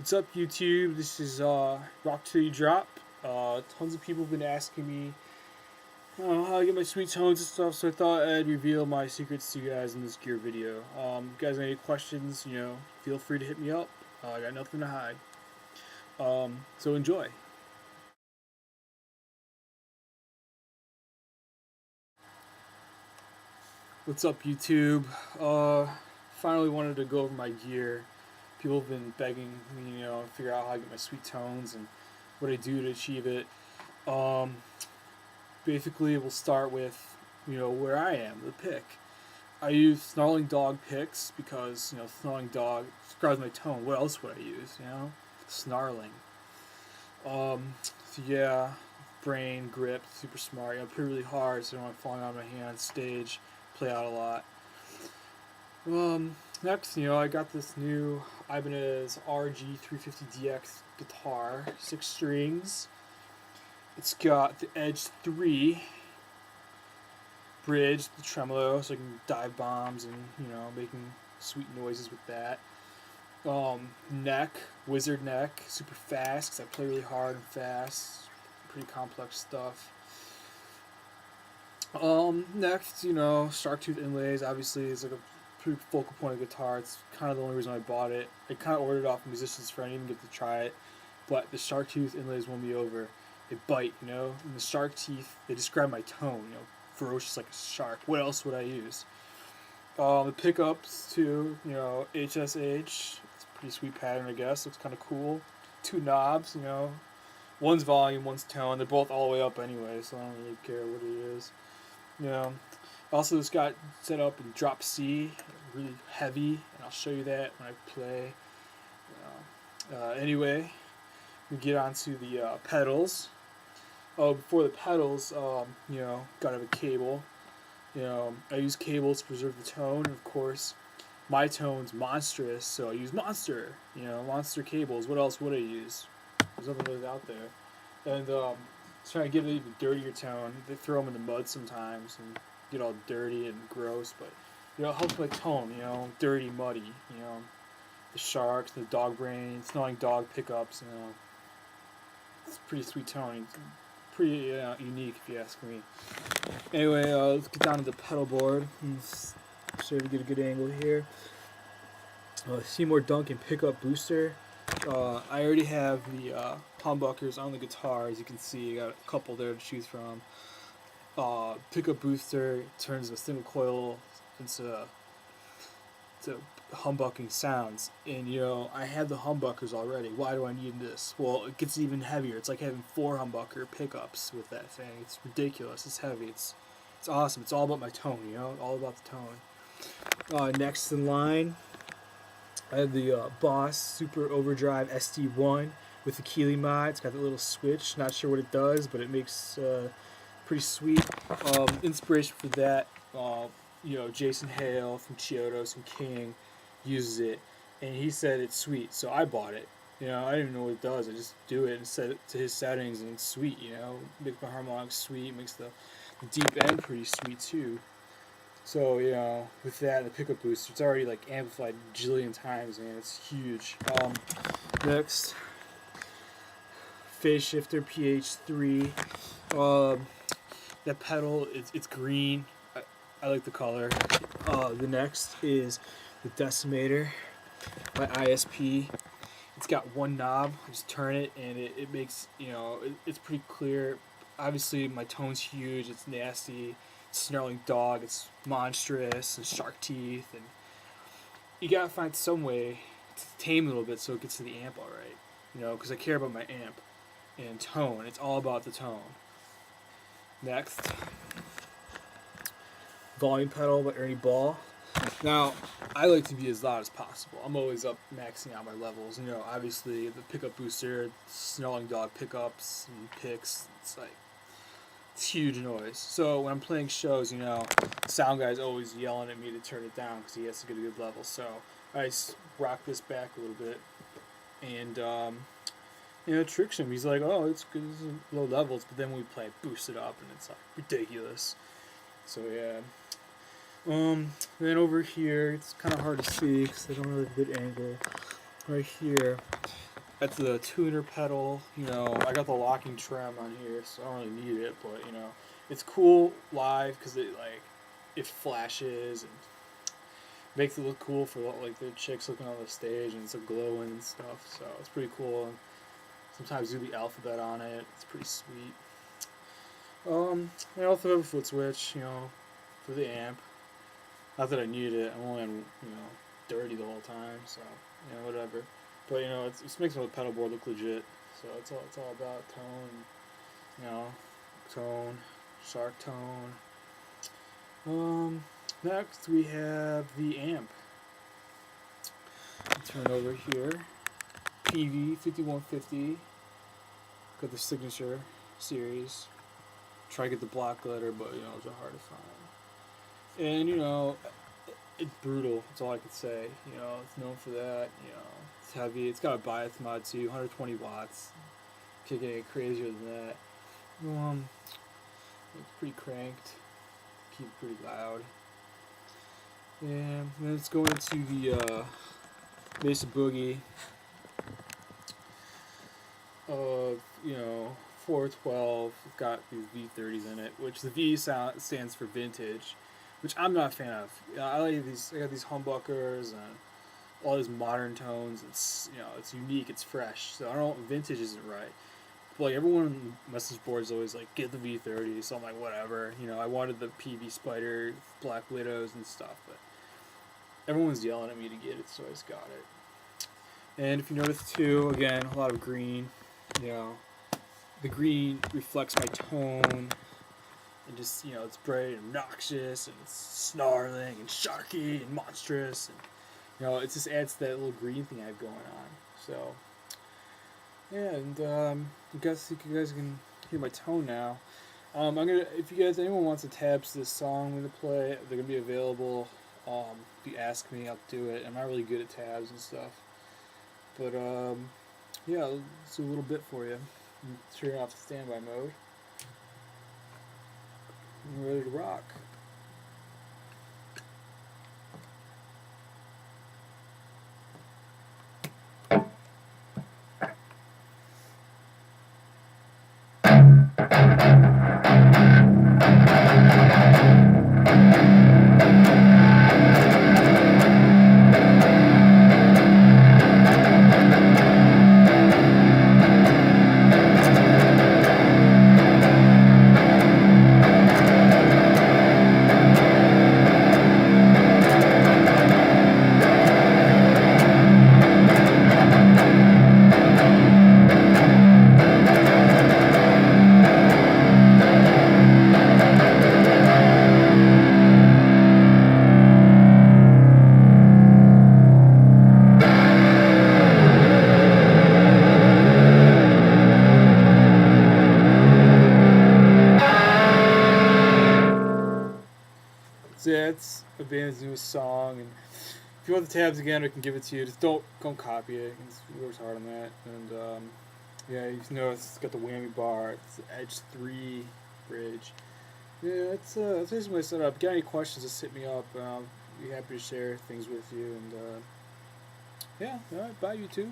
What's up, YouTube? This is Rock Till You Drop. Tons of people have been asking me how I get my sweet tones and stuff, so I thought I'd reveal my secrets to you guys in this gear video. If you guys have any questions, feel free to hit me up. I got nothing to hide. So enjoy. What's up, YouTube? Finally wanted to go over my gear. People have been begging me, to figure out how I get my sweet tones and what I do to achieve it. Basically, we'll start with, where I am, the pick. I use snarling dog picks because, snarling dog describes my tone. What else would I use, Snarling. So yeah, brain, grip, super smart. Play really hard so I don't want falling out of my hand on stage. Play out a lot. Next, I got this new Ibanez Rg350Dx guitar, 6 strings. It's got the Edge 3 bridge, the tremolo, so I can dive bombs and, making sweet noises with that. Neck, wizard neck, super fast because I play really hard and fast. Pretty complex stuff. Next, shark tooth inlays, obviously, is like a pretty focal point of guitar. It's kind of the only reason I bought it. I kind of ordered it off a musician's friend. I didn't even get to try it, but the shark tooth inlays won me over. They bite, and the shark teeth, they describe my tone, ferocious like a shark. What else would I use? The pickups too, HSH. It's a pretty sweet pattern, I guess. Looks kind of cool. 2 knobs, one's volume, one's tone. They're both all the way up anyway, so I don't really care what it is. Also it's got set up in drop C, really heavy, and I'll show you that when I play. Anyway, we get onto the pedals. Before the pedals, gotta have a cable. I use cables to preserve the tone, and of course, my tone's monstrous, so I use monster cables. What else would I use? There's nothing really out there. And trying to get an even dirtier tone. They throw them in the mud sometimes and get all dirty and gross, but it helps my tone. Dirty, muddy. The sharks, the dog brain, snarling dog pickups. It's a pretty sweet tone. It's pretty unique, if you ask me. Anyway, let's get down to the pedal board. Let's show you to get a good angle here. Seymour Duncan pickup booster. I already have the humbuckers on the guitar, as you can see. I got a couple there to choose from. Pickup booster turns a single coil into humbucking sounds, and I had the humbuckers already. Why do I need this? Well, it gets even heavier. It's like having 4 humbucker pickups with that thing. It's ridiculous. It's heavy. It's awesome. It's all about my tone. All about the tone. Next in line, I have the Boss Super Overdrive ST1 with the Keeley mod. It's got the little switch. Not sure what it does, but it makes pretty sweet. Inspiration for that, Jason Hale from Chiodos and King uses it, and he said it's sweet, so I bought it. I didn't even know what it does. I just do it and set it to his settings, and it's sweet. Makes my harmonics sweet, makes the deep end pretty sweet too. So, with that and the pickup booster, it's already like amplified a jillion times, man. It's huge. Next, phase shifter PH3. That pedal, it's green. I like the color. The next is the decimator by ISP. It's got 1 knob. I just turn it, and it makes, it's pretty clear. Obviously, my tone's huge. It's nasty. Snarling dog, it's monstrous, and shark teeth, and you gotta find some way to tame a little bit so it gets to the amp alright, because I care about my amp and tone. It's all about the tone. Next, volume pedal by Ernie Ball. Now, I like to be as loud as possible. I'm always up maxing out my levels. Obviously the pickup booster, snarling dog pickups and picks, it's huge noise. So when I'm playing shows, the sound guy's always yelling at me to turn it down because he has to get a good level. So I rock this back a little bit, and it tricks him. He's like, "Oh, it's good, it's low levels," but then when we play, it boosts it up, and it's like ridiculous. So yeah. Then over here, it's kind of hard to see because I don't have a good angle. Right here, That's the tuner pedal. You know, I got the locking trim on here, so I don't really need it. But you know, it's cool live because it flashes and makes it look cool for like the chicks looking on the stage, and it's a glowing and stuff. So it's pretty cool. And sometimes do the alphabet on it. It's pretty sweet. I also have a foot switch, you know, for the amp. Not that I need it. I'm only on, you know, dirty the whole time, so you know, whatever. But you know, it makes the pedal board look legit. So it's all about tone, you know, tone, shark tone. Next we have the amp. Turn over here. Peavey 5150. Got the signature series. Try to get the black glitter, but you know, it's hard to find. And you know, it's brutal. That's all I could say. You know, it's known for that. You know, it's heavy. It's got a bias mod too, 120 watts. Can't get any crazier than that. It's pretty cranked. Keep it pretty loud. And then let's go into the Mesa Boogie. You know, 412. It's got these V30s in it, which the V stands for vintage, which I'm not a fan of. I like these. I got these humbuckers and all these modern tones. It's, you know, it's unique. It's fresh. So I don't. Vintage isn't right. But like everyone on the message board is always like, get the V30. So I'm like, whatever. You know, I wanted the Peavey Spider, Black Widows and stuff, but everyone's yelling at me to get it, so I just got it. And if you notice too, again, a lot of green. You know, the green reflects my tone, and just, you know, it's bright and obnoxious, and it's snarling and sharky and monstrous, and you know, it just adds to that little green thing I have going on. So yeah, and I guess you guys can hear my tone now. I'm gonna, if anyone wants the tabs to this song I'm gonna play, they're gonna be available. If you ask me, I'll do it. I'm not really good at tabs and stuff, but yeah, let's do a little bit for you. Turn off the standby mode. I'm ready to rock. So yeah, it's Ibanez's newest song, and if you want the tabs again, I can give it to you. Just don't copy it. He works hard on that. And yeah, you notice it's got the whammy bar. It's the Edge 3 bridge. Yeah, that's basically my setup. If you got any questions, just hit me up. I'll be happy to share things with you. And yeah, all right, bye YouTube.